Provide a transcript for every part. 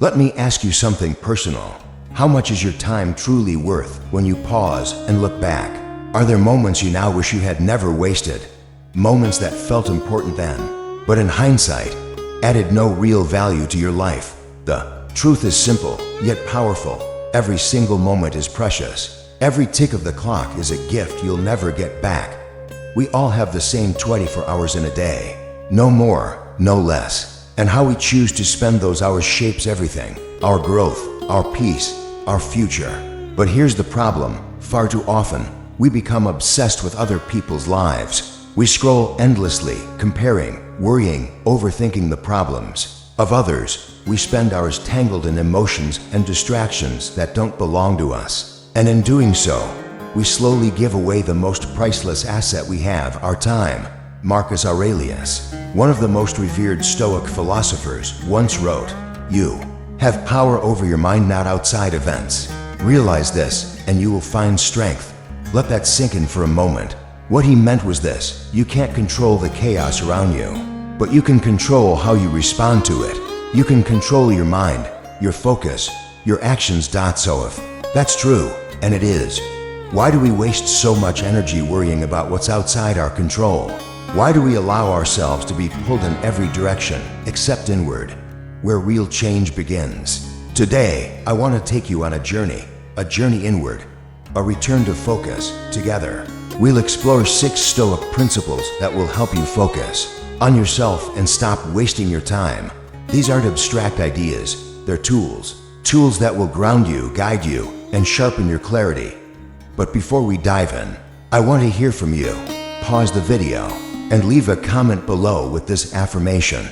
Let me ask you something personal. How much is your time truly worth when you pause and look back? Are there moments you now wish you had never wasted? Moments that felt important then, but in hindsight, added no real value to your life? The truth is simple, yet powerful. Every single moment is precious. Every tick of the clock is a gift you'll never get back. We all have the same 24 hours in a day. No more, no less. And how we choose to spend those hours shapes everything. Our growth, our peace, our future. But here's the problem. Far too often, we become obsessed with other people's lives. We scroll endlessly, comparing, worrying, overthinking the problems of others. We spend hours tangled in emotions and distractions that don't belong to us. And in doing so, we slowly give away the most priceless asset we have, our time. Marcus Aurelius, one of the most revered Stoic philosophers, once wrote, "You have power over your mind, not outside events. Realize this, and you will find strength." Let that sink in for a moment. What he meant was this: you can't control the chaos around you, but you can control how you respond to it. You can control your mind, your focus, your actions. So if that's true, and it is, why do we waste so much energy worrying about what's outside our control? Why do we allow ourselves to be pulled in every direction except inward, where real change begins? Today, I want to take you on a journey inward, a return to focus. Together, we'll explore 6 Stoic principles that will help you focus on yourself and stop wasting your time. These aren't abstract ideas, they're tools that will ground you, guide you, and sharpen your clarity. But before we dive in, I want to hear from you. Pause the video and leave a comment below with this affirmation: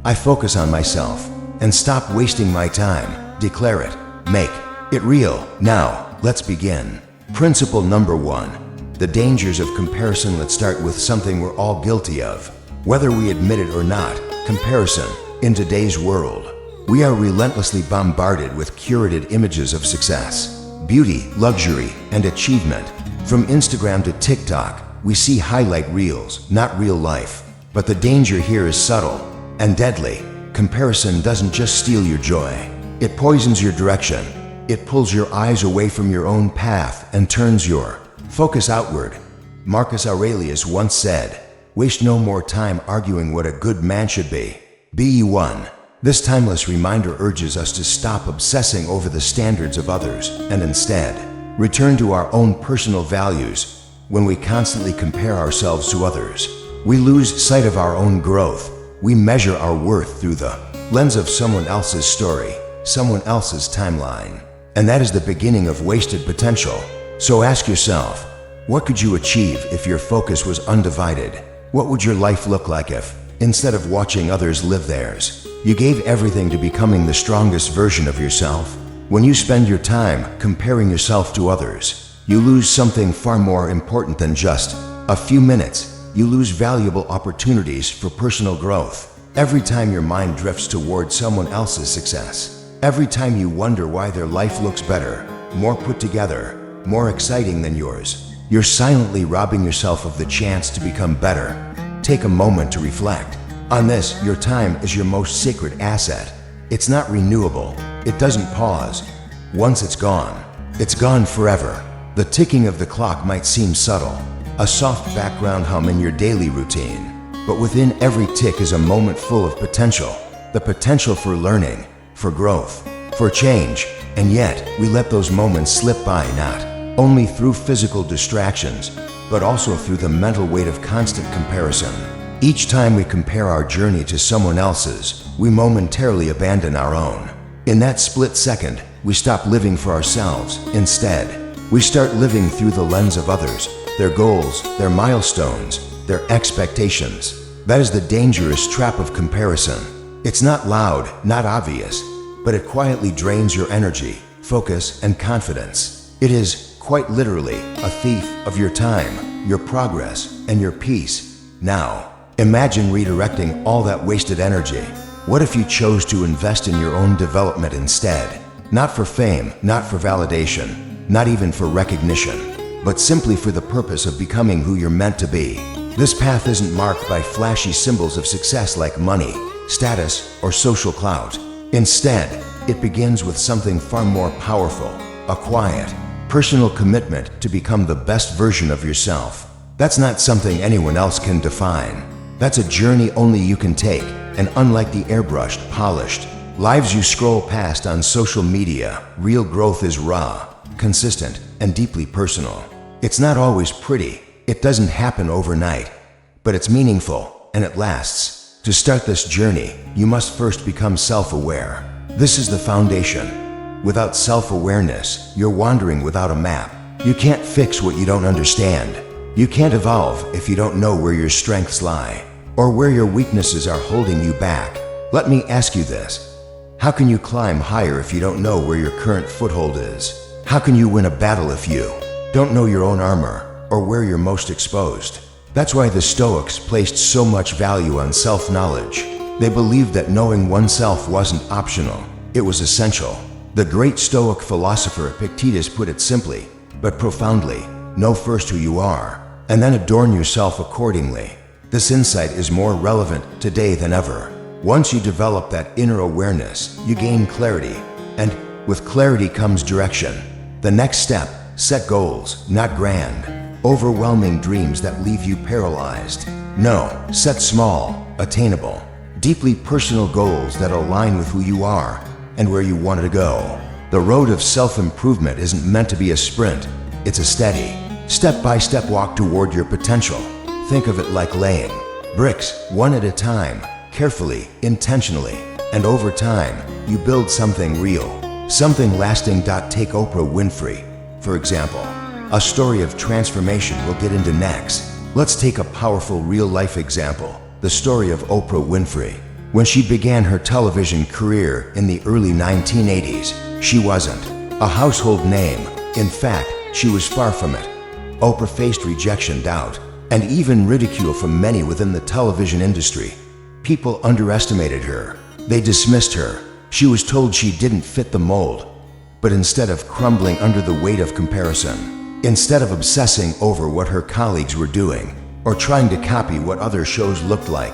I focus on myself and stop wasting my time. Declare it. Make it real. Now, let's begin. Principle number 1. The dangers of comparison. Let's start with something we're all guilty of. Whether we admit it or not, comparison. In today's world, we are relentlessly bombarded with curated images of success, beauty, luxury, and achievement. From Instagram to TikTok, we see highlight reels, not real life. But the danger here is subtle and deadly. Comparison doesn't just steal your joy. It poisons your direction. It pulls your eyes away from your own path and turns your focus outward. Marcus Aurelius once said, "Waste no more time arguing what a good man should be. Be ye one." This timeless reminder urges us to stop obsessing over the standards of others and instead return to our own personal values. When we constantly compare ourselves to others, we lose sight of our own growth. We measure our worth through the lens of someone else's story, someone else's timeline. And that is the beginning of wasted potential. So ask yourself, what could you achieve if your focus was undivided? What would your life look like if, instead of watching others live theirs, you gave everything to becoming the strongest version of yourself? When you spend your time comparing yourself to others, you lose something far more important than just a few minutes. You lose valuable opportunities for personal growth. Every time your mind drifts toward someone else's success, every time you wonder why their life looks better, more put together, more exciting than yours, you're silently robbing yourself of the chance to become better. Take a moment to reflect on this. Your time is your most sacred asset. It's not renewable. It doesn't pause. Once it's gone forever. The ticking of the clock might seem subtle, a soft background hum in your daily routine. But within every tick is a moment full of potential. The potential for learning, for growth, for change. And yet, we let those moments slip by, not only through physical distractions, but also through the mental weight of constant comparison. Each time we compare our journey to someone else's, we momentarily abandon our own. In that split second, we stop living for ourselves. Instead, we start living through the lens of others, their goals, their milestones, their expectations. That is the dangerous trap of comparison. It's not loud, not obvious, but it quietly drains your energy, focus, and confidence. It is, quite literally, a thief of your time, your progress, and your peace. Now, imagine redirecting all that wasted energy. What if you chose to invest in your own development instead? Not for fame, not for validation, not even for recognition, but simply for the purpose of becoming who you're meant to be. This path isn't marked by flashy symbols of success like money, status, or social clout. Instead, It begins with something far more powerful, a quiet, personal commitment to become the best version of yourself. That's not something anyone else can define. That's a journey only you can take, and unlike the airbrushed, polished lives you scroll past on social media, real growth is raw, consistent, and deeply personal. It's not always pretty, it doesn't happen overnight, but it's meaningful, and it lasts. To start this journey, you must first become self-aware. This is the foundation. Without self-awareness, you're wandering without a map. You can't fix what you don't understand. You can't evolve if you don't know where your strengths lie, or where your weaknesses are holding you back. Let me ask you this. How can you climb higher if you don't know where your current foothold is? How can you win a battle if you don't know your own armor, or where you're most exposed? That's why the Stoics placed so much value on self-knowledge. They believed that knowing oneself wasn't optional, it was essential. The great Stoic philosopher Epictetus put it simply, but profoundly: know first who you are, and then adorn yourself accordingly. This insight is more relevant today than ever. Once you develop that inner awareness, you gain clarity, and with clarity comes direction. The next step: set goals, not grand, overwhelming dreams that leave you paralyzed. No, set small, attainable, deeply personal goals that align with who you are and where you want to go. The road of self-improvement isn't meant to be a sprint. It's a steady, step-by-step walk toward your potential. Think of it like laying bricks, one at a time, carefully, intentionally, and over time, you build something real, something lasting. Take Oprah Winfrey, for example. A story of transformation we'll get into next. Let's take a powerful real-life example, the story of Oprah Winfrey. When she began her television career in the early 1980s, she wasn't a household name. In fact, she was far from it. Oprah faced rejection, doubt, and even ridicule from many within the television industry. People underestimated her. They dismissed her. She was told she didn't fit the mold. But instead of crumbling under the weight of comparison, instead of obsessing over what her colleagues were doing, or trying to copy what other shows looked like,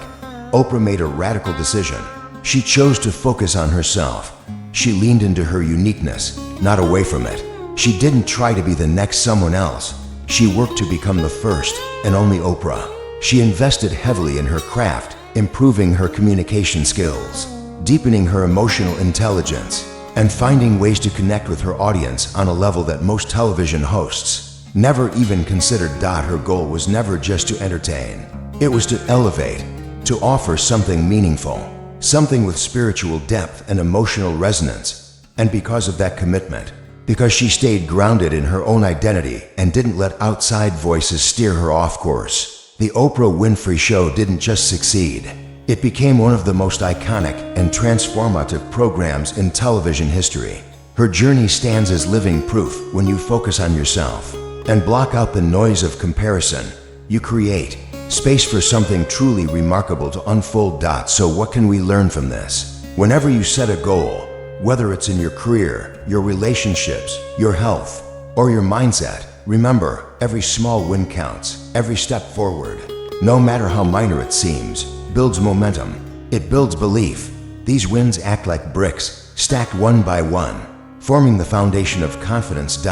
Oprah made a radical decision. She chose to focus on herself. She leaned into her uniqueness, not away from it. She didn't try to be the next someone else. She worked to become the first and only Oprah. She invested heavily in her craft, improving her communication skills, deepening her emotional intelligence, and finding ways to connect with her audience on a level that most television hosts never even considered. Her goal was never just to entertain. It was to elevate, to offer something meaningful, something with spiritual depth and emotional resonance. And because of that commitment, because she stayed grounded in her own identity and didn't let outside voices steer her off course, the Oprah Winfrey Show didn't just succeed. It became one of the most iconic and transformative programs in television history. Her journey stands as living proof. When you focus on yourself and block out the noise of comparison, you create space for something truly remarkable to unfold. So what can we learn from this? Whenever you set a goal, whether it's in your career, your relationships, your health, or your mindset, remember, every small win counts. Every step forward, no matter how minor it seems, builds momentum. It builds belief. These wins act like bricks, stacked one by one, forming the foundation of confidence.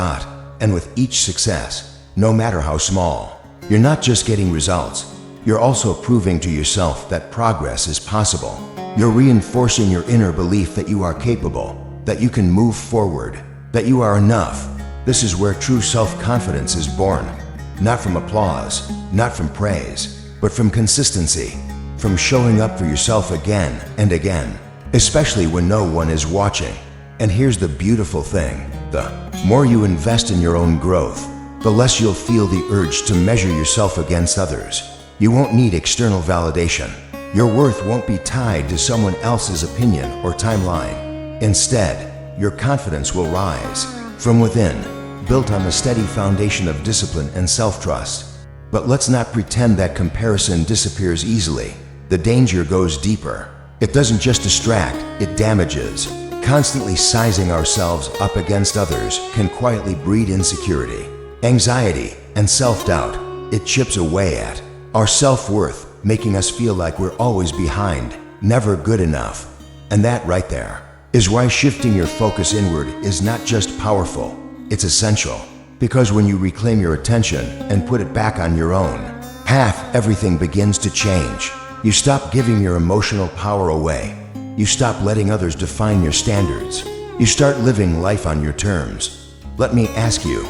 And with each success, no matter how small, you're not just getting results, you're also proving to yourself that progress is possible. You're reinforcing your inner belief that you are capable, that you can move forward, that you are enough. This is where true self-confidence is born. Not from applause, not from praise, but from consistency, from showing up for yourself again and again, especially when no one is watching. And here's the beautiful thing: the more you invest in your own growth, the less you'll feel the urge to measure yourself against others. You won't need external validation. Your worth won't be tied to someone else's opinion or timeline. Instead, your confidence will rise from within, built on a steady foundation of discipline and self-trust. But let's not pretend that comparison disappears easily. The danger goes deeper. It doesn't just distract, it damages. Constantly sizing ourselves up against others can quietly breed insecurity, anxiety, and self-doubt. It chips away at our self-worth, making us feel like we're always behind, never good enough. And that right there is why shifting your focus inward is not just powerful, it's essential. Because when you reclaim your attention and put it back on your own path, everything begins to change. You stop giving your emotional power away. You stop letting others define your standards. You start living life on your terms. Let me ask you,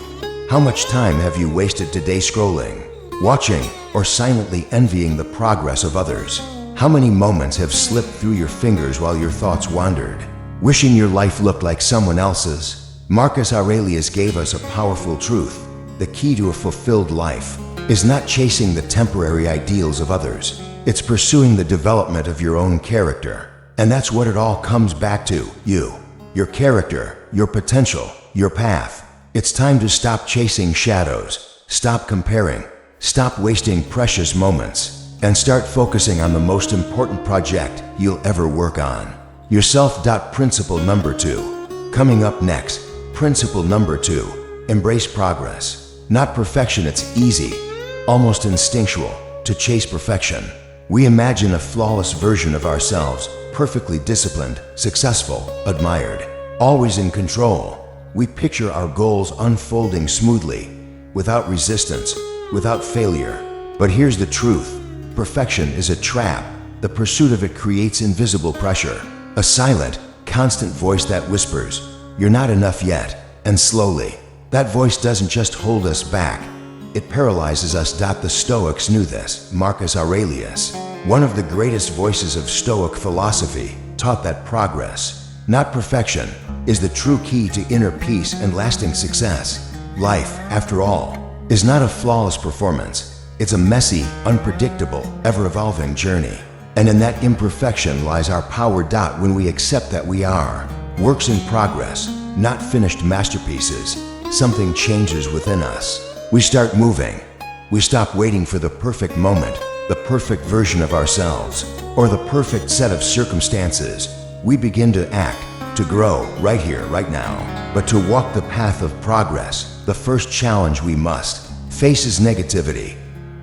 how much time have you wasted today scrolling, watching, or silently envying the progress of others? How many moments have slipped through your fingers while your thoughts wandered, wishing your life looked like someone else's? Marcus Aurelius gave us a powerful truth. The key to a fulfilled life is not chasing the temporary ideals of others. It's pursuing the development of your own character. And that's what it all comes back to, you, your character, your potential, your path. It's time to stop chasing shadows, stop comparing, stop wasting precious moments, and start focusing on the most important project you'll ever work on. Yourself. Principle number 2. Coming up next, principle number 2. Embrace progress. Not perfection. It's easy, almost instinctual, to chase perfection. We imagine a flawless version of ourselves, perfectly disciplined, successful, admired, always in control. We picture our goals unfolding smoothly, without resistance, without failure. But here's the truth. Perfection is a trap. The pursuit of it creates invisible pressure, a silent, constant voice that whispers, "You're not enough yet." And slowly, that voice doesn't just hold us back, it paralyzes us. The Stoics knew this. Marcus Aurelius, one of the greatest voices of Stoic philosophy, taught that progress, not perfection, is the true key to inner peace and lasting success. Life, after all, is not a flawless performance. It's a messy, unpredictable, ever-evolving journey. And in that imperfection lies our power. When we accept that we are works in progress, not finished masterpieces, something changes within us. We start moving. We stop waiting for the perfect moment, the perfect version of ourselves, or the perfect set of circumstances. We begin to act, to grow right here, right now. But to walk the path of progress, the first challenge we must face is negativity,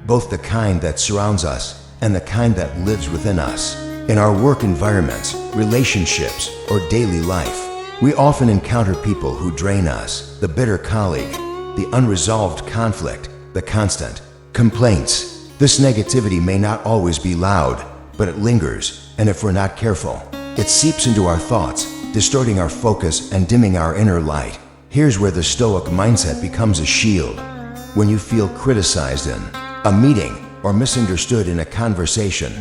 both the kind that surrounds us and the kind that lives within us. In our work environments, relationships, or daily life, we often encounter people who drain us: the bitter colleague, the unresolved conflict, the constant complaints. This negativity may not always be loud, but it lingers, and if we're not careful, it seeps into our thoughts, distorting our focus and dimming our inner light. Here's where the Stoic mindset becomes a shield. When you feel criticized in a meeting or misunderstood in a conversation,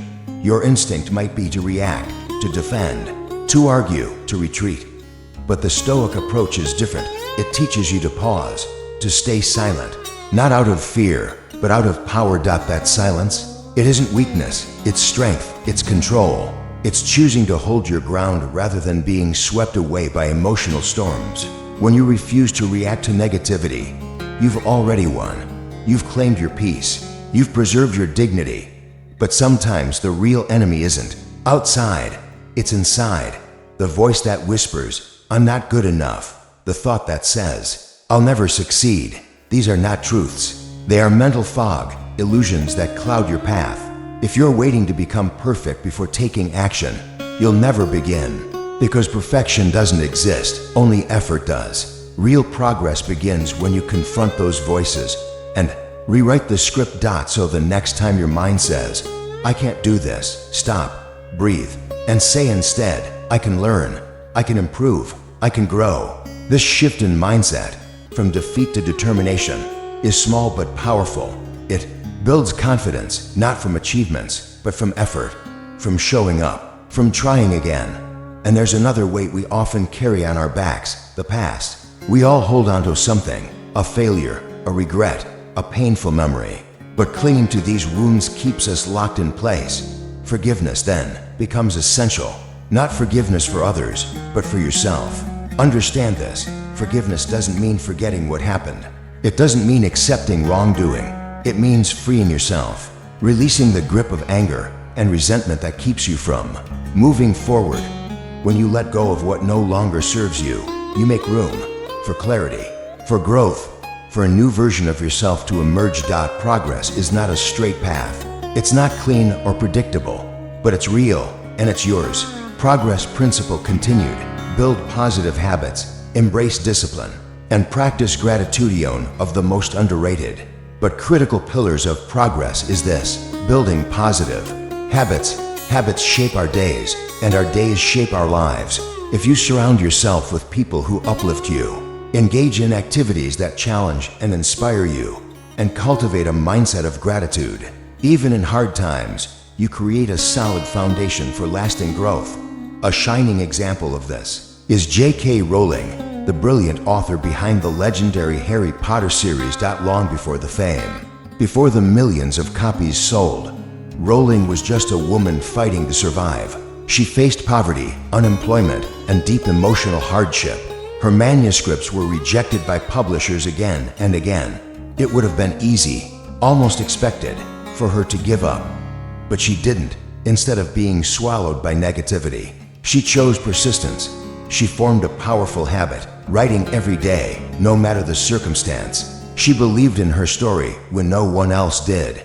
your instinct might be to react, to defend, to argue, to retreat. But the Stoic approach is different. It teaches you to pause, to stay silent, not out of fear, but out of power. That silence, it isn't weakness, it's strength, it's control. It's choosing to hold your ground rather than being swept away by emotional storms. When you refuse to react to negativity, you've already won. You've claimed your peace. You've preserved your dignity. But sometimes the real enemy isn't outside, it's inside. The voice that whispers, "I'm not good enough." The thought that says, "I'll never succeed." These are not truths. They are mental fog, illusions that cloud your path. If you're waiting to become perfect before taking action, you'll never begin. Because perfection doesn't exist, only effort does. Real progress begins when you confront those voices and rewrite the script. So the next time your mind says, "I can't do this," stop, breathe, and say instead, "I can learn, I can improve, I can grow." This shift in mindset, from defeat to determination, is small but powerful. It builds confidence, not from achievements, but from effort, from showing up, from trying again. And there's another weight we often carry on our backs: the past. We all hold on to something, a failure, a regret, a painful memory. But clinging to these wounds keeps us locked in place. Forgiveness then becomes essential. Not forgiveness for others, but for yourself. Understand this: forgiveness doesn't mean forgetting what happened. It doesn't mean accepting wrongdoing. It means freeing yourself, releasing the grip of anger and resentment that keeps you from moving forward. When you let go of what no longer serves you, you make room for clarity, for growth, for a new version of yourself to emerge. Progress is not a straight path. It's not clean or predictable, but it's real and it's yours. Progress principle continued. Build positive habits, embrace discipline, and practice gratitude, of the most underrated but critical pillars of progress is this: building positive habits. Habits shape our days, and our days shape our lives. If you surround yourself with people who uplift you, engage in activities that challenge and inspire you, and cultivate a mindset of gratitude, even in hard times, you create a solid foundation for lasting growth. A shining example of this is J.K. Rowling, the brilliant author behind the legendary Harry Potter series. Long before the fame, before the millions of copies sold, Rowling was just a woman fighting to survive. She faced poverty, unemployment, and deep emotional hardship. Her manuscripts were rejected by publishers again and again. It would have been easy, almost expected, for her to give up. But she didn't. Instead of being swallowed by negativity, she chose persistence. She formed a powerful habit, writing every day, no matter the circumstance. She believed in her story when no one else did.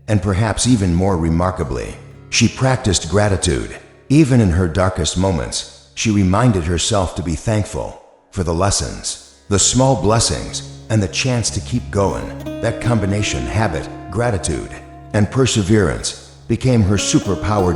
And perhaps even more remarkably, she practiced gratitude. Even in her darkest moments, she reminded herself to be thankful for the lessons, the small blessings, and the chance to keep going. That combination, habit, gratitude, and perseverance, became her superpower.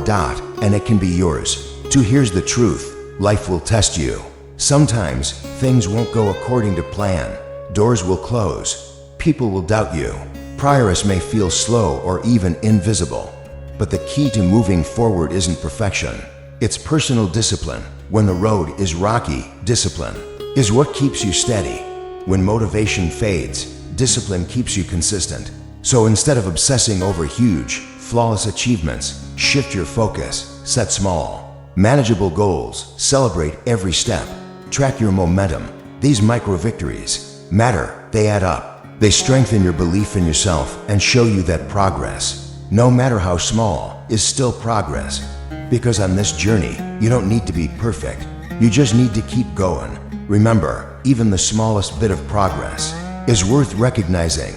And it can be yours too. Here's the truth: life will test you. Sometimes things won't go according to plan. Doors will close. People will doubt you. Progress may feel slow or even invisible. But the key to moving forward isn't perfection. It's personal discipline. When the road is rocky, discipline is what keeps you steady. When motivation fades, discipline keeps you consistent. So instead of obsessing over huge, flawless achievements, shift your focus. Set small, manageable goals. Celebrate every step. Track your momentum. These micro victories matter. They add up. They strengthen your belief in yourself and show you that progress, no matter how small, is still progress. Because on this journey, you don't need to be perfect. You just need to keep going. Remember, even the smallest bit of progress is worth recognizing.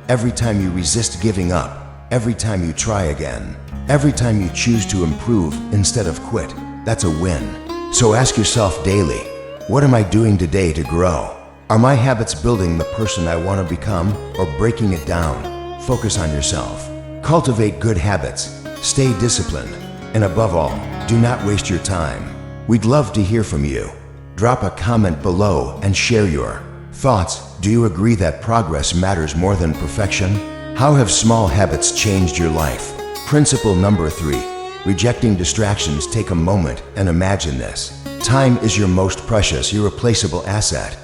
Every time you resist giving up, every time you try again, every time you choose to improve instead of quit, that's a win. So ask yourself daily, what am I doing today to grow? Are my habits building the person I want to become, or breaking it down? Focus on yourself. Cultivate good habits. Stay disciplined. And above all, do not waste your time. We'd love to hear from you. Drop a comment below and share your thoughts. Do you agree that progress matters more than perfection? How have small habits changed your life? Principle number 3. Rejecting distractions. Take a moment and imagine this. Time is your most precious, irreplaceable asset.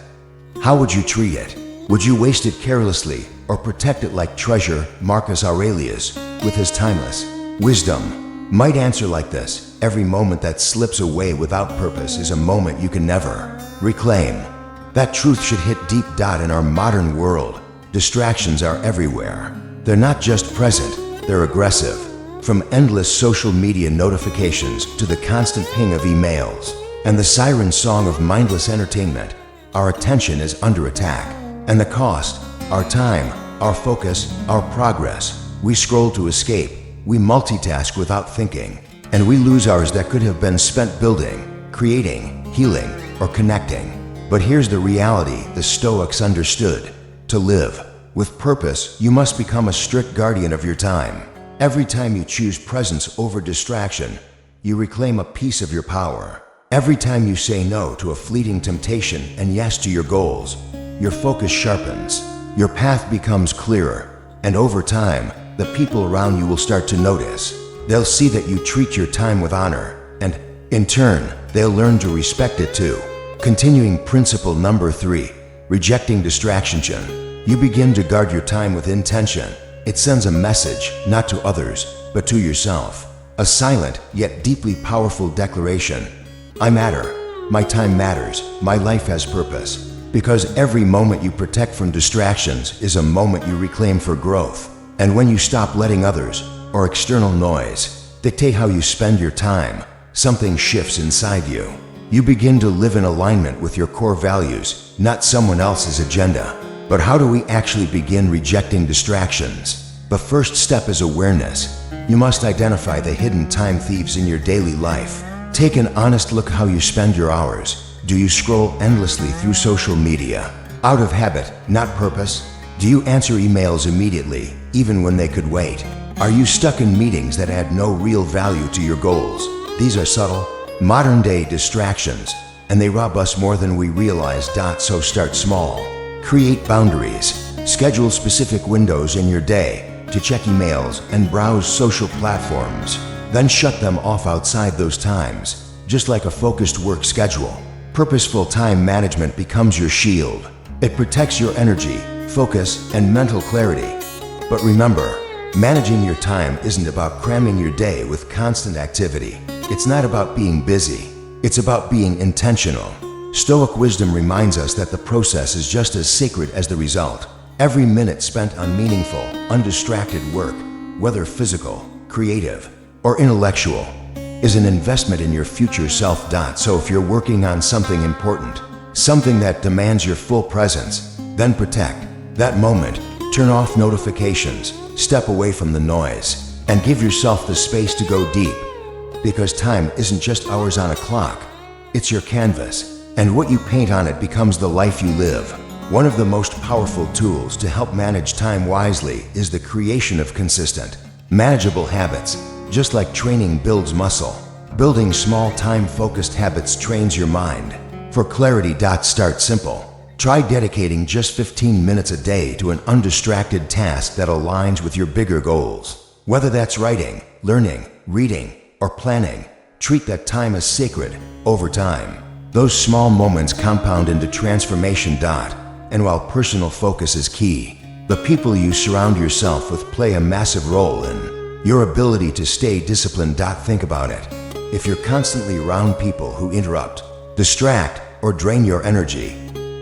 How would you treat it? Would you waste it carelessly or protect it like treasure? Marcus Aurelius, with his timeless wisdom, might answer like this: every moment that slips away without purpose is a moment you can never reclaim. That truth should hit deep. In our modern world, distractions are everywhere. They're not just present, they're aggressive. From endless social media notifications to the constant ping of emails and the siren song of mindless entertainment, our attention is under attack. And the cost: our time, our focus, our progress. We scroll to escape, we multitask without thinking, and we lose hours that could have been spent building, creating, healing, or connecting. But here's the reality the Stoics understood: to live with purpose, you must become a strict guardian of your time. Every time you choose presence over distraction, you reclaim a piece of your power. Every time you say no to a fleeting temptation and yes to your goals, your focus sharpens, your path becomes clearer, and over time, the people around you will start to notice. They'll see that you treat your time with honor, and, in turn, they'll learn to respect it too. Continuing principle number 3, rejecting distraction. You begin to guard your time with intention. It sends a message, not to others, but to yourself. A silent, yet deeply powerful declaration. I matter. My time matters. My life has purpose. Because every moment you protect from distractions is a moment you reclaim for growth. And when you stop letting others, or external noise, dictate how you spend your time, something shifts inside you. You begin to live in alignment with your core values, not someone else's agenda. But how do we actually begin rejecting distractions? The first step is awareness. You must identify the hidden time thieves in your daily life. Take an honest look how you spend your hours. Do you scroll endlessly through social media? Out of habit, not purpose? Do you answer emails immediately, even when they could wait? Are you stuck in meetings that add no real value to your goals? These are subtle, modern-day distractions, and they rob us more than we realize. So start small. Create boundaries. Schedule specific windows in your day to check emails and browse social platforms. Then shut them off outside those times, just like a focused work schedule. Purposeful time management becomes your shield. It protects your energy, focus, and mental clarity. But remember, managing your time isn't about cramming your day with constant activity. It's not about being busy. It's about being intentional. Stoic wisdom reminds us that the process is just as sacred as the result. Every minute spent on meaningful, undistracted work, whether physical, creative, or intellectual, is an investment in your future self. So if you're working on something important, something that demands your full presence, then protect that moment. Turn off notifications, step away from the noise, and give yourself the space to go deep. Because time isn't just hours on a clock, it's your canvas, and what you paint on it becomes the life you live. One of the most powerful tools to help manage time wisely is the creation of consistent, manageable habits. Just like training builds muscle, building small time-focused habits trains your mind. For clarity. Start simple. Try dedicating just 15 minutes a day to an undistracted task that aligns with your bigger goals. Whether that's writing, learning, reading, or planning, treat that time as sacred. Over time, those small moments compound into transformation. And while personal focus is key, the people you surround yourself with play a massive role in your ability to stay disciplined. Think about it. If you're constantly around people who interrupt, distract, or drain your energy,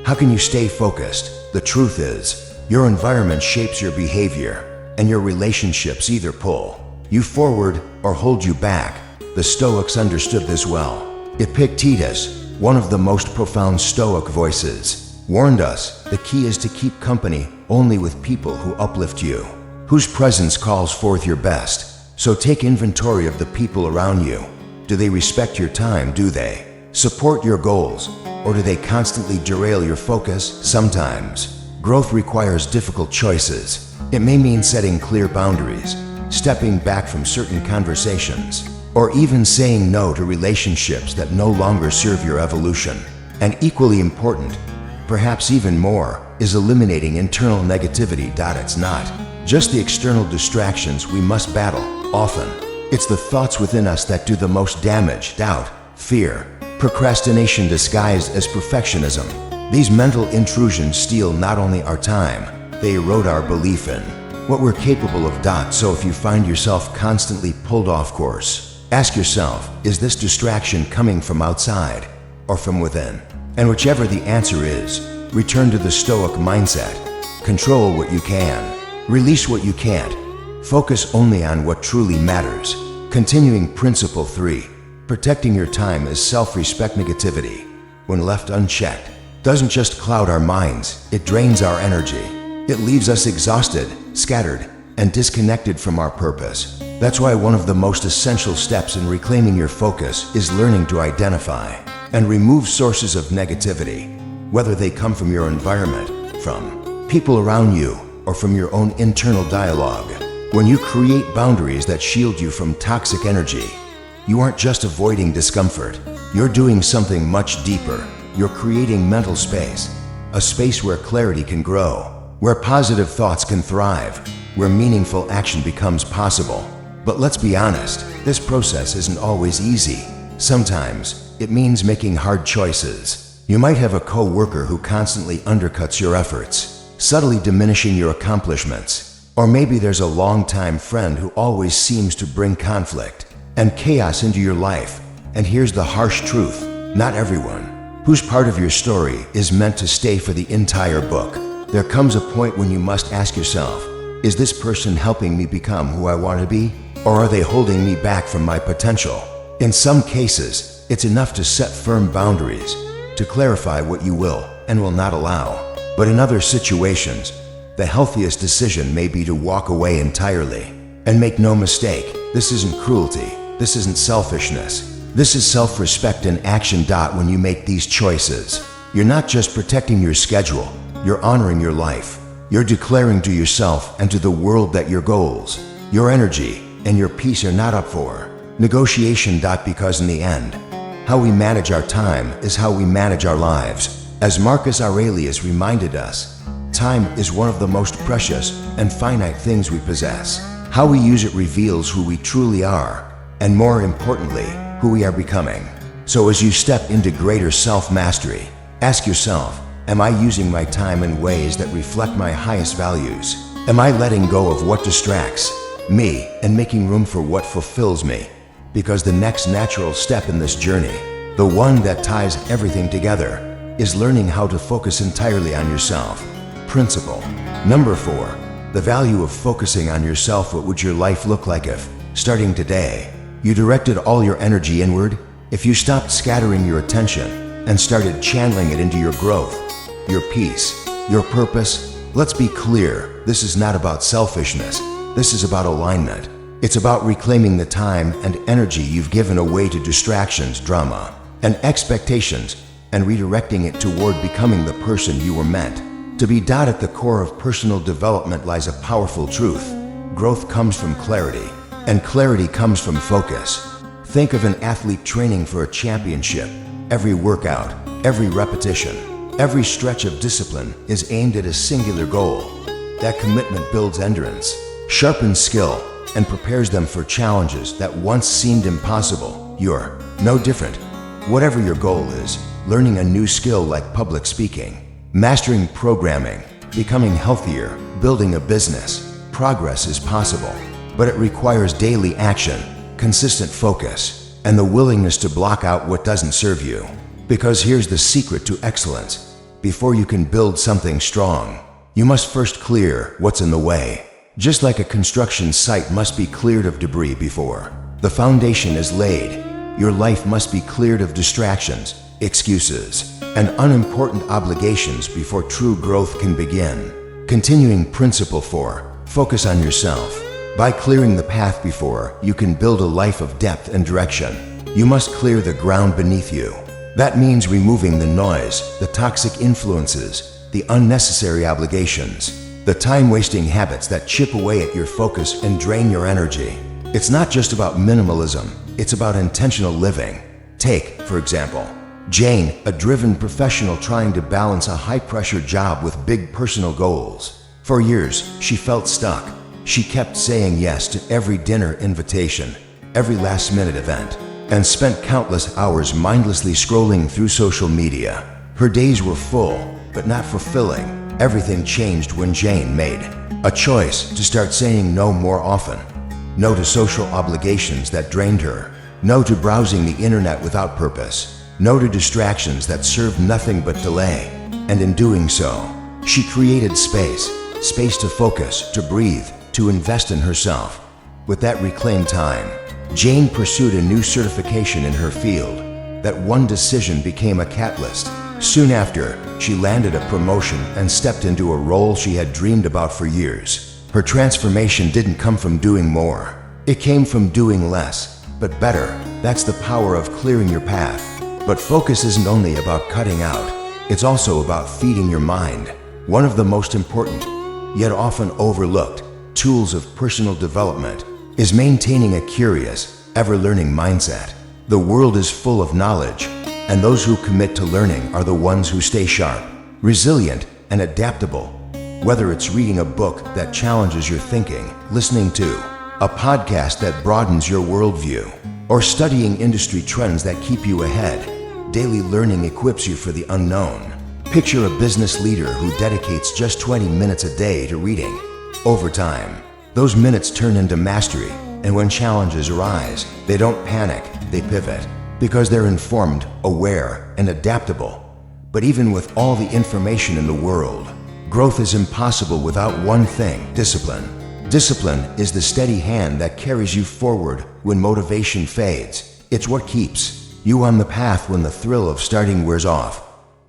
how can you stay focused? The truth is, your environment shapes your behavior, and your relationships either pull you forward or hold you back. The Stoics understood this well. Epictetus, one of the most profound Stoic voices, warned us the key is to keep company only with people who uplift you, whose presence calls forth your best. So take inventory of the people around you. Do they respect your time? Do they support your goals? Or do they constantly derail your focus? Sometimes, growth requires difficult choices. It may mean setting clear boundaries, stepping back from certain conversations, or even saying no to relationships that no longer serve your evolution. And equally important, perhaps even more, is eliminating internal negativity. It's not just the external distractions we must battle. Often, it's the thoughts within us that do the most damage. Doubt, fear, procrastination disguised as perfectionism. These mental intrusions steal not only our time, they erode our belief in what we're capable of. So if you find yourself constantly pulled off course, ask yourself, is this distraction coming from outside or from within? And whichever the answer is, return to the Stoic mindset. Control what you can, release what you can't, focus only on what truly matters. Continuing principle 3. Protecting your time is self-respect. Negativity, when left unchecked, doesn't just cloud our minds, it drains our energy. It leaves us exhausted, scattered, and disconnected from our purpose. That's why one of the most essential steps in reclaiming your focus is learning to identify and remove sources of negativity, whether they come from your environment, from people around you, or from your own internal dialogue. When you create boundaries that shield you from toxic energy, you aren't just avoiding discomfort, you're doing something much deeper. You're creating mental space, a space where clarity can grow, where positive thoughts can thrive, where meaningful action becomes possible. But let's be honest, this process isn't always easy. Sometimes, it means making hard choices. You might have a co-worker who constantly undercuts your efforts, subtly diminishing your accomplishments. Or maybe there's a longtime friend who always seems to bring conflict and chaos into your life. And here's the harsh truth, not everyone who's part of your story is meant to stay for the entire book. There comes a point when you must ask yourself, is this person helping me become who I want to be? Or are they holding me back from my potential? In some cases, it's enough to set firm boundaries, to clarify what you will and will not allow. But in other situations, the healthiest decision may be to walk away entirely. And make no mistake, this isn't cruelty. This isn't selfishness. This is self-respect in action. When you make these choices, you're not just protecting your schedule, you're honoring your life. You're declaring to yourself and to the world that your goals, your energy, and your peace are not up for negotiation. Because in the end, how we manage our time is how we manage our lives. As Marcus Aurelius reminded us, time is one of the most precious and finite things we possess. How we use it reveals who we truly are, and more importantly, who we are becoming. So as you step into greater self-mastery, ask yourself, am I using my time in ways that reflect my highest values? Am I letting go of what distracts me and making room for what fulfills me? Because the next natural step in this journey, the one that ties everything together, is learning how to focus entirely on yourself. Principle number 4, the value of focusing on yourself. What would your life look like if, starting today, you directed all your energy inward? If you stopped scattering your attention and started channeling it into your growth, your peace, your purpose? Let's be clear, this is not about selfishness. This is about alignment. It's about reclaiming the time and energy you've given away to distractions, drama, and expectations, and redirecting it toward becoming the person you were meant to be. At the core of personal development lies a powerful truth. Growth comes from clarity, and clarity comes from focus. Think of an athlete training for a championship. Every workout, every repetition, every stretch of discipline is aimed at a singular goal. That commitment builds endurance, sharpens skill, and prepares them for challenges that once seemed impossible. You're no different. Whatever your goal is, learning a new skill like public speaking, mastering programming, becoming healthier, building a business, progress is possible. But it requires daily action, consistent focus, and the willingness to block out what doesn't serve you. Because here's the secret to excellence. Before you can build something strong, you must first clear what's in the way. Just like a construction site must be cleared of debris before the foundation is laid, your life must be cleared of distractions, excuses, and unimportant obligations before true growth can begin. Continuing principle 4, focus on yourself. By clearing the path before you can build a life of depth and direction, you must clear the ground beneath you. That means removing the noise, the toxic influences, the unnecessary obligations, the time-wasting habits that chip away at your focus and drain your energy. It's not just about minimalism, it's about intentional living. Take, for example, Jane, a driven professional trying to balance a high-pressure job with big personal goals. For years, she felt stuck. She kept saying yes to every dinner invitation, every last-minute event, and spent countless hours mindlessly scrolling through social media. Her days were full, but not fulfilling. Everything changed when Jane made a choice to start saying no more often. No to social obligations that drained her. No to browsing the internet without purpose. No to distractions that served nothing but delay. And in doing so, she created space to focus, to breathe, to invest in herself. With that reclaimed time, Jane pursued a new certification in her field. That one decision became a catalyst. Soon after, she landed a promotion and stepped into a role she had dreamed about for years. Her transformation didn't come from doing more. It came from doing less, but better. That's the power of clearing your path. But focus isn't only about cutting out. It's also about feeding your mind. One of the most important, yet often overlooked, tools of personal development is maintaining a curious, ever-learning mindset. The world is full of knowledge, and those who commit to learning are the ones who stay sharp, resilient, and adaptable. Whether it's reading a book that challenges your thinking, listening to a podcast that broadens your worldview, or studying industry trends that keep you ahead, daily learning equips you for the unknown. Picture a business leader who dedicates just 20 minutes a day to reading. Over time, those minutes turn into mastery, and when challenges arise, they don't panic, they pivot. Because they're informed, aware, and adaptable. But even with all the information in the world, growth is impossible without one thing: discipline. Discipline is the steady hand that carries you forward when motivation fades. It's what keeps you on the path when the thrill of starting wears off.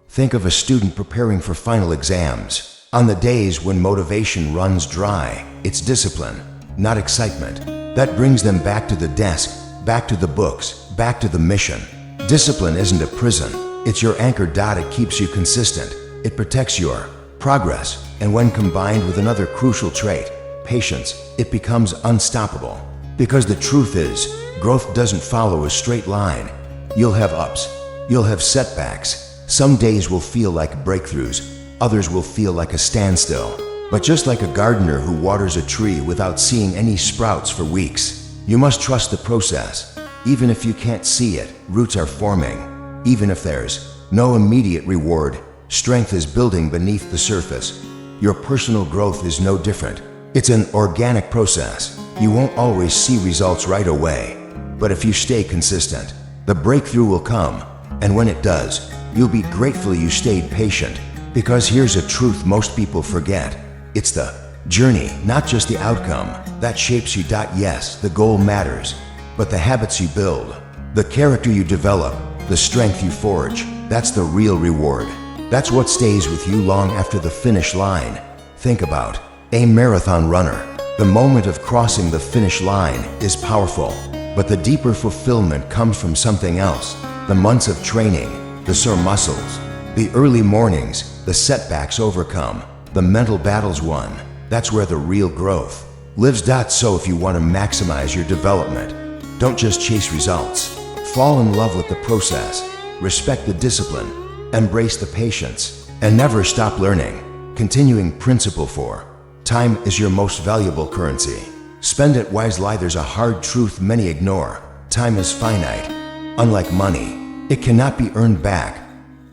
Think of a student preparing for final exams. On the days when motivation runs dry, it's discipline, not excitement, that brings them back to the desk, back to the books, back to the mission. Discipline isn't a prison. It's your anchor. It keeps you consistent. It protects your progress. And when combined with another crucial trait, patience, it becomes unstoppable. Because the truth is, growth doesn't follow a straight line. You'll have ups. You'll have setbacks. Some days will feel like breakthroughs. Others will feel like a standstill. But just like a gardener who waters a tree without seeing any sprouts for weeks, you must trust the process. Even if you can't see it, roots are forming. Even if there's no immediate reward, strength is building beneath the surface. Your personal growth is no different. It's an organic process. You won't always see results right away. But if you stay consistent, the breakthrough will come. And when it does, you'll be grateful you stayed patient. Because here's a truth most people forget. It's the journey, not just the outcome, that shapes you. Yes, the goal matters, but the habits you build, the character you develop, the strength you forge, that's the real reward. That's what stays with you long after the finish line. Think about a marathon runner. The moment of crossing the finish line is powerful, but the deeper fulfillment comes from something else. The months of training, the sore muscles, the early mornings, the setbacks overcome, the mental battles won. That's where the real growth lives. So if you want to maximize your development, don't just chase results. Fall in love with the process, respect the discipline, embrace the patience, and never stop learning. Continuing principle 4. Time is your most valuable currency. Spend it wisely. There's a hard truth many ignore. Time is finite. Unlike money, it cannot be earned back.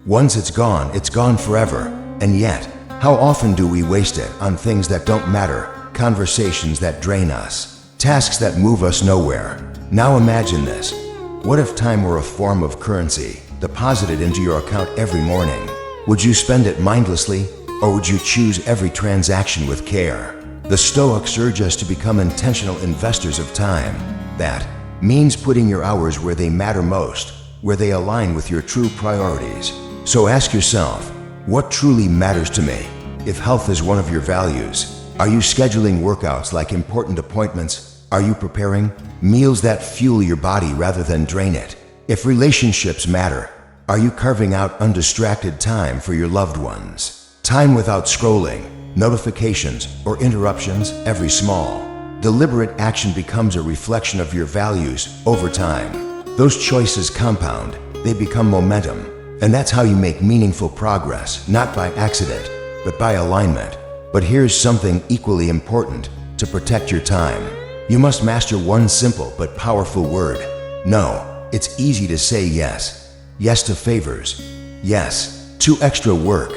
Once it's gone forever. And yet, how often do we waste it on things that don't matter, conversations that drain us, tasks that move us nowhere? Now imagine this. What if time were a form of currency, deposited into your account every morning? Would you spend it mindlessly, or would you choose every transaction with care? The Stoics urge us to become intentional investors of time. That means putting your hours where they matter most, where they align with your true priorities. So ask yourself, what truly matters to me? If health is one of your values, are you scheduling workouts like important appointments? Are you preparing meals that fuel your body rather than drain it? If relationships matter, are you carving out undistracted time for your loved ones? Time without scrolling, notifications, or interruptions. Every small, deliberate action becomes a reflection of your values over time. Those choices compound, they become momentum. And that's how you make meaningful progress, not by accident, but by alignment. But here's something equally important. To protect your time, you must master one simple but powerful word. No. It's easy to say yes. Yes to favors. Yes to extra work.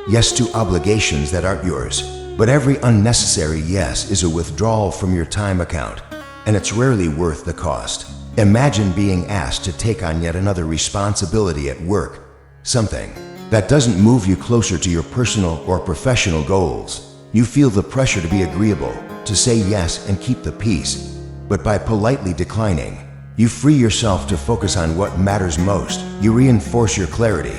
Yes to obligations that aren't yours. But every unnecessary yes is a withdrawal from your time account, and it's rarely worth the cost. Imagine being asked to take on yet another responsibility at work. Something that doesn't move you closer to your personal or professional goals. You feel the pressure to be agreeable, to say yes and keep the peace. But by politely declining, you free yourself to focus on what matters most. You reinforce your clarity.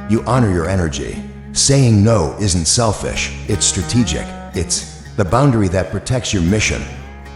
You honor your energy. Saying no isn't selfish, it's strategic. It's the boundary that protects your mission.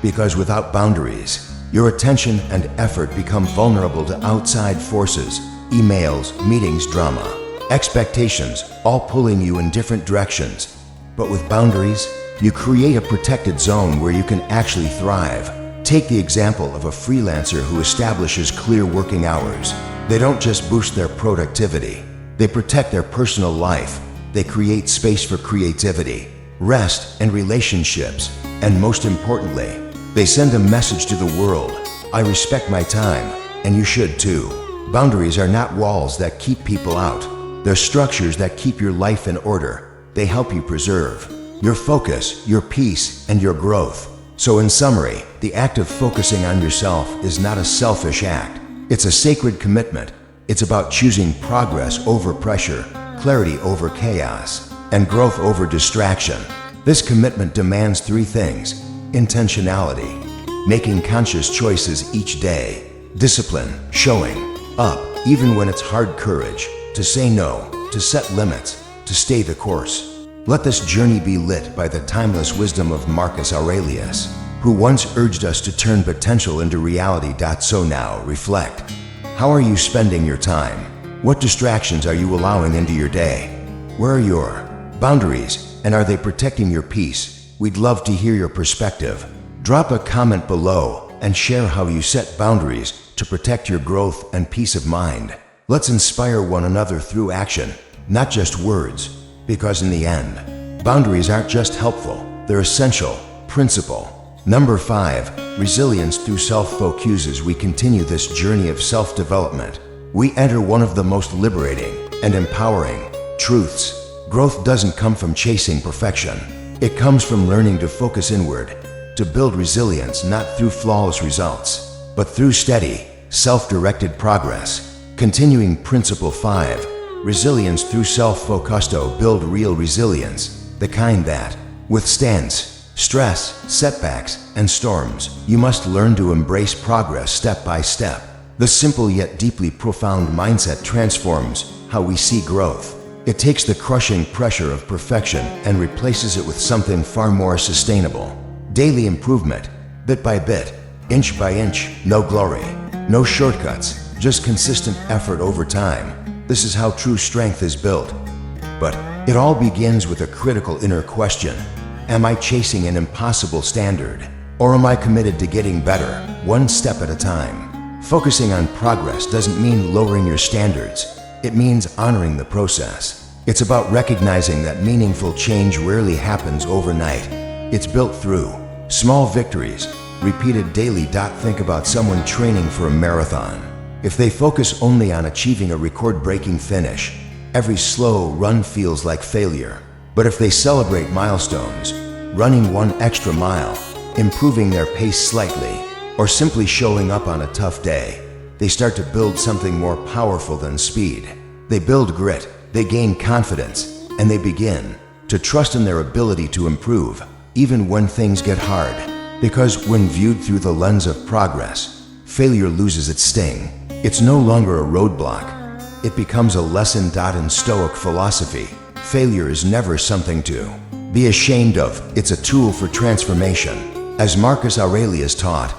Because without boundaries, your attention and effort become vulnerable to outside forces. Emails, meetings, drama, expectations, all pulling you in different directions. But with boundaries, you create a protected zone where you can actually thrive. Take the example of a freelancer who establishes clear working hours. They don't just boost their productivity, they protect their personal life. They create space for creativity, rest, and relationships. And most importantly, they send a message to the world. I respect my time, and you should too. Boundaries are not walls that keep people out. They're structures that keep your life in order. They help you preserve your focus, your peace, and your growth. So in summary, the act of focusing on yourself is not a selfish act. It's a sacred commitment. It's about choosing progress over pressure, clarity over chaos, and growth over distraction. This commitment demands 3 things: intentionality, making conscious choices each day; discipline, showing up even when it's hard; courage, to say no, to set limits, to stay the course. Let this journey be lit by the timeless wisdom of Marcus Aurelius, who once urged us to turn potential into reality. So now reflect. How are you spending your time? What distractions are you allowing into your day? Where are your boundaries, and are they protecting your peace? We'd love to hear your perspective. Drop a comment below and share how you set boundaries to protect your growth and peace of mind. Let's inspire one another through action, not just words, because in the end, boundaries aren't just helpful, they're essential. Principle number 5, resilience through self-focus. As we continue this journey of self-development, we enter one of the most liberating and empowering truths. Growth doesn't come from chasing perfection. It comes from learning to focus inward, to build resilience not through flawless results, but through steady, self-directed progress. Continuing principle 5, resilience through self-focus. To build real resilience, the kind that withstands stress, setbacks, and storms, you must learn to embrace progress step by step. The simple yet deeply profound mindset transforms how we see growth. It takes the crushing pressure of perfection and replaces it with something far more sustainable. Daily improvement, bit by bit, inch by inch, no glory, no shortcuts, just consistent effort over time. This is how true strength is built. But it all begins with a critical inner question. Am I chasing an impossible standard? Or am I committed to getting better, one step at a time? Focusing on progress doesn't mean lowering your standards. It means honoring the process. It's about recognizing that meaningful change rarely happens overnight. It's built through small victories, repeated daily. Think about someone training for a marathon. If they focus only on achieving a record-breaking finish, every slow run feels like failure. But if they celebrate milestones, running one extra mile, improving their pace slightly, or simply showing up on a tough day, they start to build something more powerful than speed. They build grit, they gain confidence, and they begin to trust in their ability to improve, even when things get hard. Because when viewed through the lens of progress, failure loses its sting. It's no longer a roadblock. It becomes a lesson. In Stoic philosophy, failure is never something to be ashamed of. It's a tool for transformation. As Marcus Aurelius taught,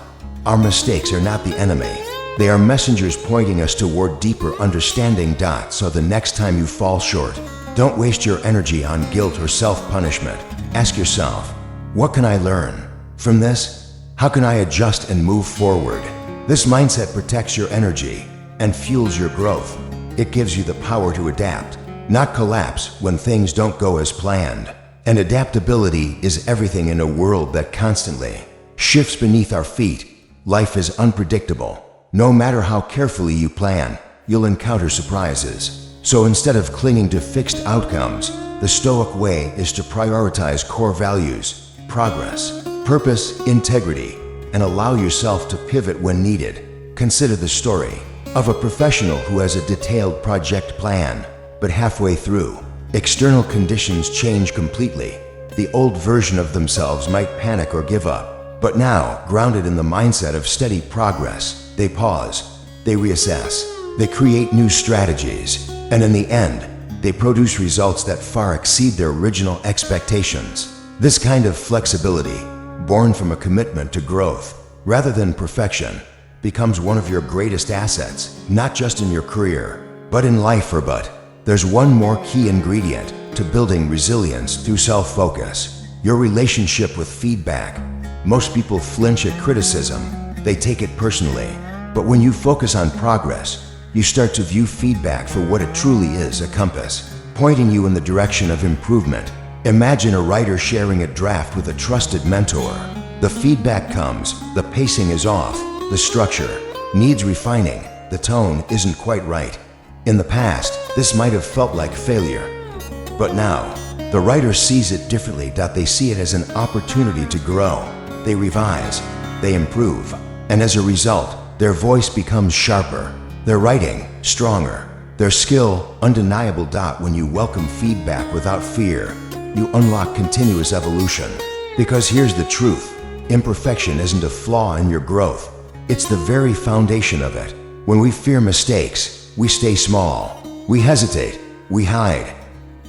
our mistakes are not the enemy. They are messengers pointing us toward deeper understanding. So the next time you fall short, don't waste your energy on guilt or self-punishment. Ask yourself, what can I learn from this? How can I adjust and move forward? This mindset protects your energy and fuels your growth. It gives you the power to adapt, not collapse when things don't go as planned. And adaptability is everything in a world that constantly shifts beneath our feet. Life is unpredictable. No matter how carefully you plan, you'll encounter surprises. So instead of clinging to fixed outcomes, the Stoic way is to prioritize core values, progress, purpose, integrity, and allow yourself to pivot when needed. Consider the story of a professional who has a detailed project plan, but halfway through, external conditions change completely. The old version of themselves might panic or give up. But now, grounded in the mindset of steady progress, they pause, they reassess, they create new strategies, and in the end, they produce results that far exceed their original expectations. This kind of flexibility, born from a commitment to growth rather than perfection, becomes one of your greatest assets, not just in your career, but in life. But there's one more key ingredient to building resilience through self-focus: your relationship with feedback. Most people flinch at criticism, they take it personally. But when you focus on progress, you start to view feedback for what it truly is: a compass, pointing you in the direction of improvement. Imagine a writer sharing a draft with a trusted mentor. The feedback comes, the pacing is off, the structure needs refining, the tone isn't quite right. In the past, this might have felt like failure. But now, the writer sees it differently. They see it as an opportunity to grow. They revise, they improve, and as a result, their voice becomes sharper, their writing stronger, their skill undeniable. When you welcome feedback without fear, you unlock continuous evolution. Because here's the truth: imperfection isn't a flaw in your growth, it's the very foundation of it. When we fear mistakes, we stay small, we hesitate, we hide.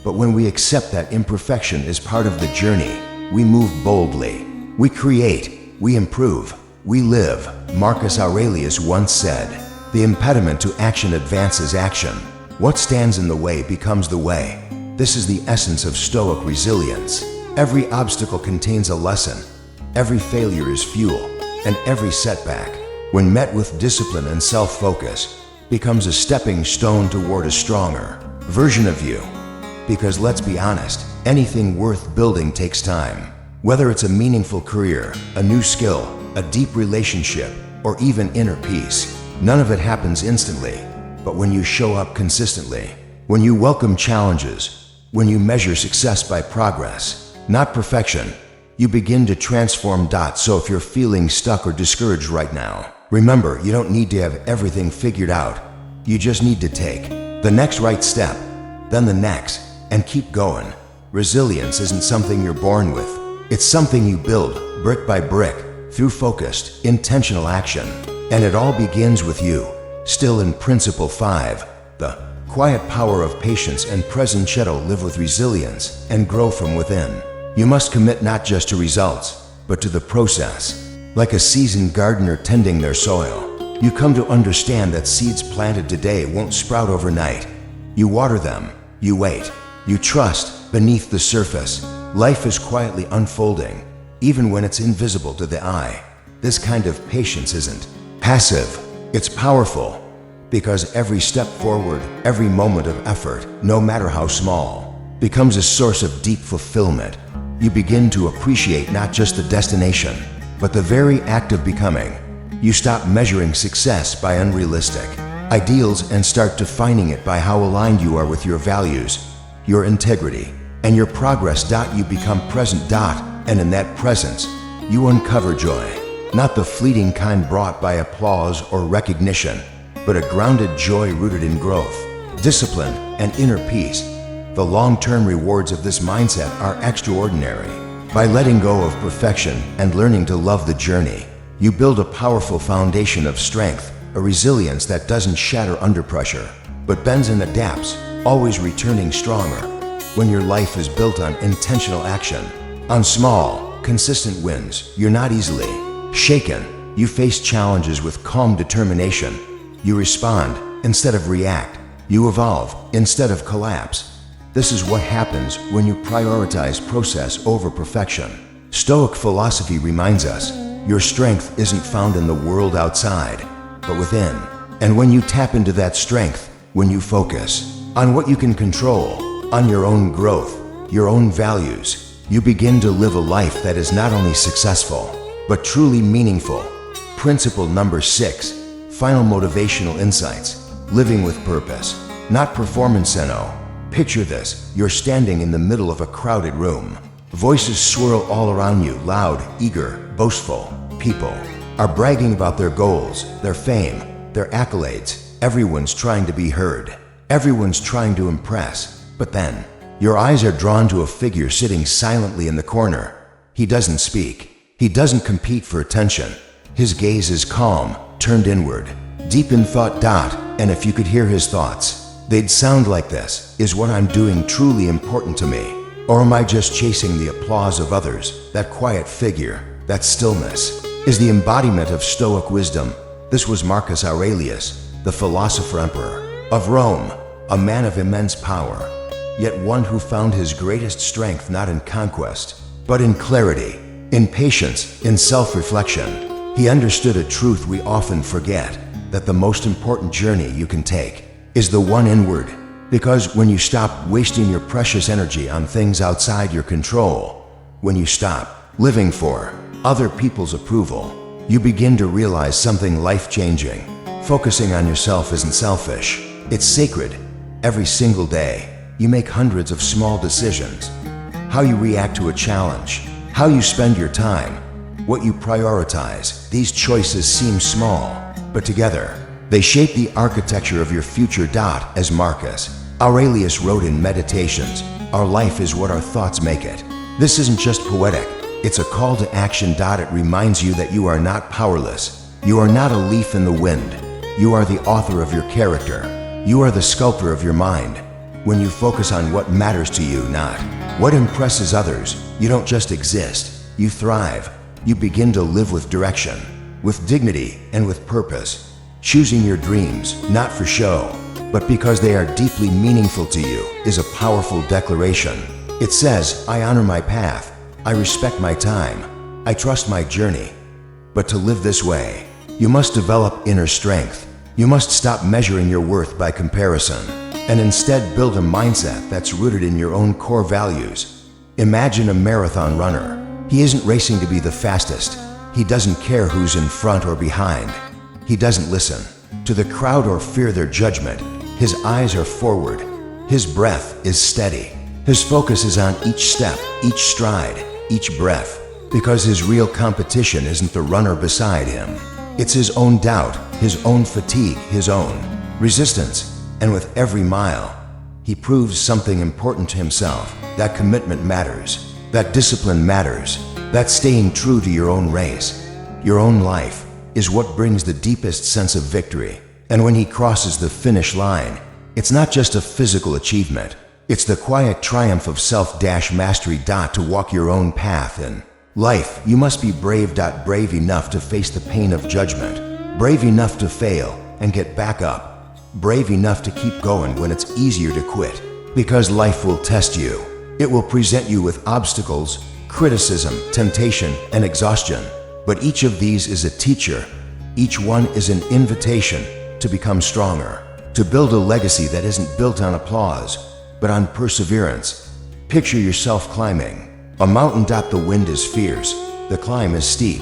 But when we accept that imperfection is part of the journey, we move boldly, we create, we improve, we live. Marcus Aurelius once said, The impediment to action advances action. What stands in the way becomes the way. This is the essence of Stoic resilience. Every obstacle contains a lesson. Every failure is fuel, and every setback, when met with discipline and self-focus, becomes a stepping stone toward a stronger version of you. Because let's be honest, anything worth building takes time. Whether it's a meaningful career, a new skill, a deep relationship, or even inner peace, none of it happens instantly. But when you show up consistently, when you welcome challenges, when you measure success by progress, not perfection, you begin to transform. So if you're feeling stuck or discouraged right now, remember, you don't need to have everything figured out. You just need to take the next right step, then the next, and keep going. Resilience isn't something you're born with. It's something you build brick by brick through focused, intentional action. And it all begins with you. Still in Principle 5, the quiet power of patience and present shadow. Live with resilience and grow from within. You must commit not just to results, but to the process. Like a seasoned gardener tending their soil, you come to understand that seeds planted today won't sprout overnight. You water them, you wait, you trust. Beneath the surface, life is quietly unfolding, even when it's invisible to the eye. This kind of patience isn't passive, it's powerful. Because every step forward, every moment of effort, no matter how small, becomes a source of deep fulfillment. You begin to appreciate not just the destination, but the very act of becoming. You stop measuring success by unrealistic ideals and start defining it by how aligned you are with your values, your integrity, and your progress. You become present. And in that presence, you uncover joy, not the fleeting kind brought by applause or recognition, but a grounded joy rooted in growth, discipline, and inner peace. The long-term rewards of this mindset are extraordinary. By letting go of perfection and learning to love the journey, you build a powerful foundation of strength, a resilience that doesn't shatter under pressure, but bends and adapts, always returning stronger. When your life is built on intentional action, on small, consistent wins, you're not easily shaken. You face challenges with calm determination. You respond instead of react. You evolve instead of collapse. This is what happens when you prioritize process over perfection. Stoic philosophy reminds us, your strength isn't found in the world outside, but within. And when you tap into that strength, when you focus on what you can control, on your own growth, your own values, you begin to live a life that is not only successful, but truly meaningful. Principle number 6. Final motivational insights. Living with purpose, not performance. Picture this, you're standing in the middle of a crowded room. Voices swirl all around you, loud, eager, boastful. People are bragging about their goals, their fame, their accolades. Everyone's trying to be heard. Everyone's trying to impress. But then, your eyes are drawn to a figure sitting silently in the corner. He doesn't speak. He doesn't compete for attention. His gaze is calm, turned inward, deep in thought. And if you could hear his thoughts, they'd sound like this. Is what I'm doing truly important to me? Or am I just chasing the applause of others? That quiet figure, that stillness, is the embodiment of Stoic wisdom. This was Marcus Aurelius, the philosopher emperor of Rome, a man of immense power, yet one who found his greatest strength not in conquest, but in clarity, in patience, in self-reflection. He understood a truth we often forget, that the most important journey you can take is the one inward. Because when you stop wasting your precious energy on things outside your control, when you stop living for other people's approval, you begin to realize something life-changing. Focusing on yourself isn't selfish, it's sacred. Every single day, you make hundreds of small decisions. How you react to a challenge, how you spend your time, what you prioritize. These choices seem small, but together, they shape the architecture of your future. As Marcus Aurelius wrote in Meditations, our life is what our thoughts make it. This isn't just poetic, it's a call to action. It reminds you that you are not powerless. You are not a leaf in the wind. You are the author of your character. You are the sculptor of your mind. When you focus on what matters to you, not what impresses others, you don't just exist, you thrive. You begin to live with direction, with dignity, and with purpose. Choosing your dreams, not for show, but because they are deeply meaningful to you, is a powerful declaration. It says, I honor my path, I respect my time, I trust my journey. But to live this way, you must develop inner strength. You must stop measuring your worth by comparison, and instead build a mindset that's rooted in your own core values. Imagine a marathon runner. He isn't racing to be the fastest. He doesn't care who's in front or behind. He doesn't listen to the crowd or fear their judgment. His eyes are forward. His breath is steady. His focus is on each step, each stride, each breath, because his real competition isn't the runner beside him. It's his own doubt, his own fatigue, his own resistance. And with every mile, he proves something important to himself, that commitment matters, that discipline matters, that staying true to your own race, your own life, is what brings the deepest sense of victory. And when he crosses the finish line, it's not just a physical achievement, it's the quiet triumph of self-mastery. To walk your own path in life, you must be brave enough to face the pain of judgment, brave enough to fail and get back up, brave enough to keep going when it's easier to quit. Because life will test you. It will present you with obstacles, criticism, temptation, and exhaustion. But each of these is a teacher. Each one is an invitation to become stronger, to build a legacy that isn't built on applause, but on perseverance. Picture yourself climbing a mountain. The wind is fierce, the climb is steep,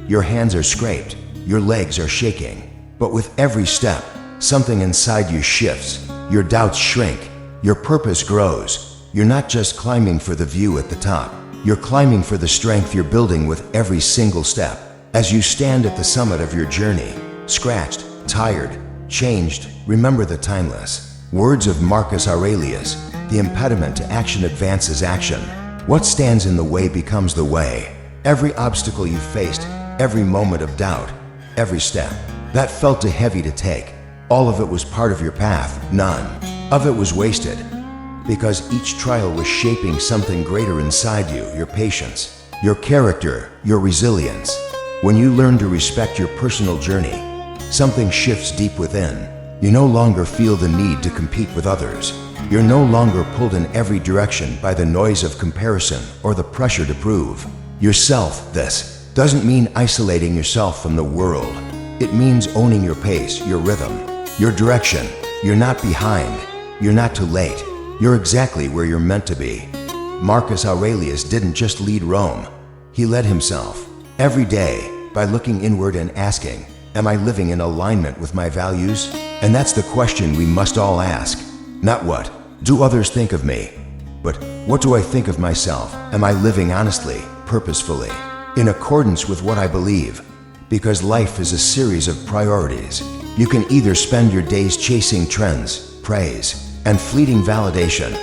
your hands are scraped, your legs are shaking. But with every step, something inside you shifts, your doubts shrink, your purpose grows. You're not just climbing for the view at the top, you're climbing for the strength you're building with every single step. As you stand at the summit of your journey, scratched, tired, changed, remember the timeless words of Marcus Aurelius: the impediment to action advances action. What stands in the way becomes the way. Every obstacle you faced, every moment of doubt, every step that felt too heavy to take, all of it was part of your path. None of it was wasted, because each trial was shaping something greater inside you: your patience, your character, your resilience. When you learn to respect your personal journey, something shifts deep within. You no longer feel the need to compete with others. You're no longer pulled in every direction by the noise of comparison or the pressure to prove yourself. This doesn't mean isolating yourself from the world. It means owning your pace, your rhythm, your direction. You're not behind. You're not too late. You're exactly where you're meant to be. Marcus Aurelius didn't just lead Rome. He led himself every day by looking inward and asking, am I living in alignment with my values? And that's the question we must all ask. Not what do others think of me, but what do I think of myself? Am I living honestly, purposefully, in accordance with what I believe? Because life is a series of priorities. You can either spend your days chasing trends, praise, and fleeting validation,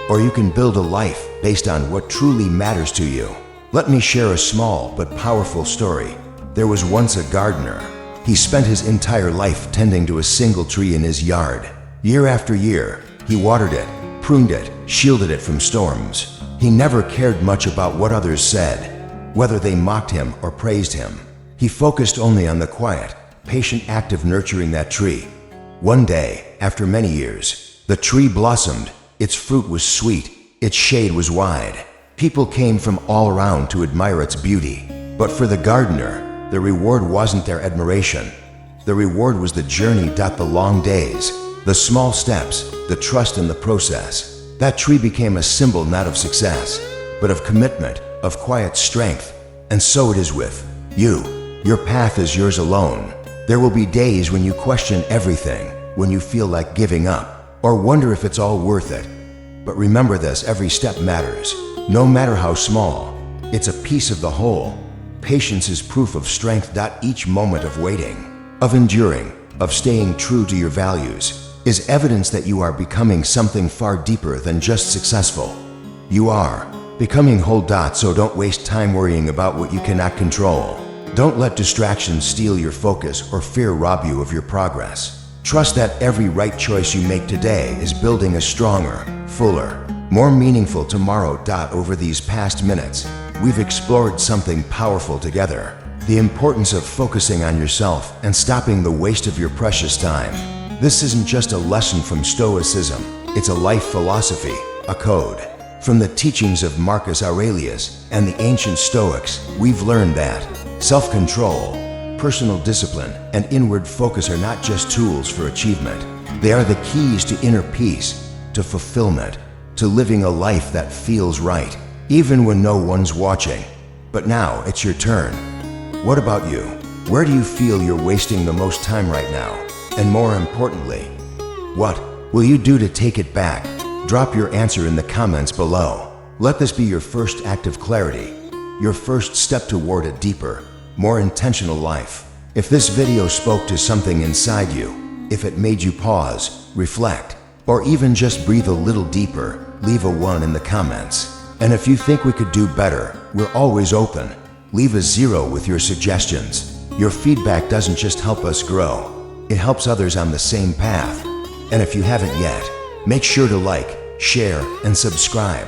or you can build a life based on what truly matters to you. Let me share a small but powerful story. There was once a gardener. He spent his entire life tending to a single tree in his yard. Year after year, he watered it, pruned it, shielded it from storms. He never cared much about what others said, whether they mocked him or praised him. He focused only on the quiet, patient act of nurturing that tree. One day, after many years, the tree blossomed. Its fruit was sweet, its shade was wide. People came from all around to admire its beauty. But for the gardener, the reward wasn't their admiration. The reward was the journey. The long days, the small steps, the trust in the process. That tree became a symbol not of success, but of commitment, of quiet strength. And so it is with you. Your path is yours alone. There will be days when you question everything, when you feel like giving up, or wonder if it's all worth it. But remember this: every step matters, no matter how small. It's a piece of the whole. Patience is proof of strength. Each moment of waiting, of enduring, of staying true to your values is evidence that you are becoming something far deeper than just successful. You are becoming whole. So don't waste time worrying about what you cannot control. Don't let distractions steal your focus or fear rob you of your progress. Trust that every right choice you make today is building a stronger, fuller, more meaningful tomorrow. Over these past minutes, we've explored something powerful together. The importance of focusing on yourself and stopping the waste of your precious time. This isn't just a lesson from Stoicism, it's a life philosophy, a code. From the teachings of Marcus Aurelius and the ancient Stoics, we've learned that self-control, personal discipline, and inward focus are not just tools for achievement. They are the keys to inner peace, to fulfillment, to living a life that feels right, even when no one's watching. But now it's your turn. What about you? Where do you feel you're wasting the most time right now? And more importantly, what will you do to take it back? Drop your answer in the comments below. Let this be your first act of clarity, your first step toward a deeper, more intentional life. If this video spoke to something inside you, if it made you pause, reflect, or even just breathe a little deeper, leave a 1 in the comments. And if you think we could do better, we're always open. Leave a 0 with your suggestions. Your feedback doesn't just help us grow, it helps others on the same path. And if you haven't yet, make sure to like, share, and subscribe.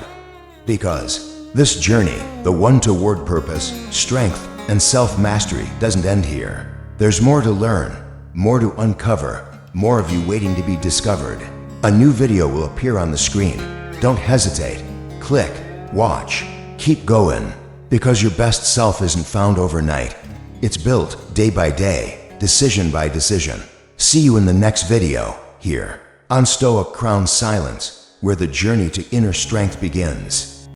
Because this journey, the one toward purpose, strength, and self-mastery, doesn't end here. There's more to learn, more to uncover, more of you waiting to be discovered. A new video will appear on the screen. Don't hesitate. Click, watch, keep going. Because your best self isn't found overnight. It's built day by day, decision by decision. See you in the next video, here, on Stoic Crown Silence, where the journey to inner strength begins.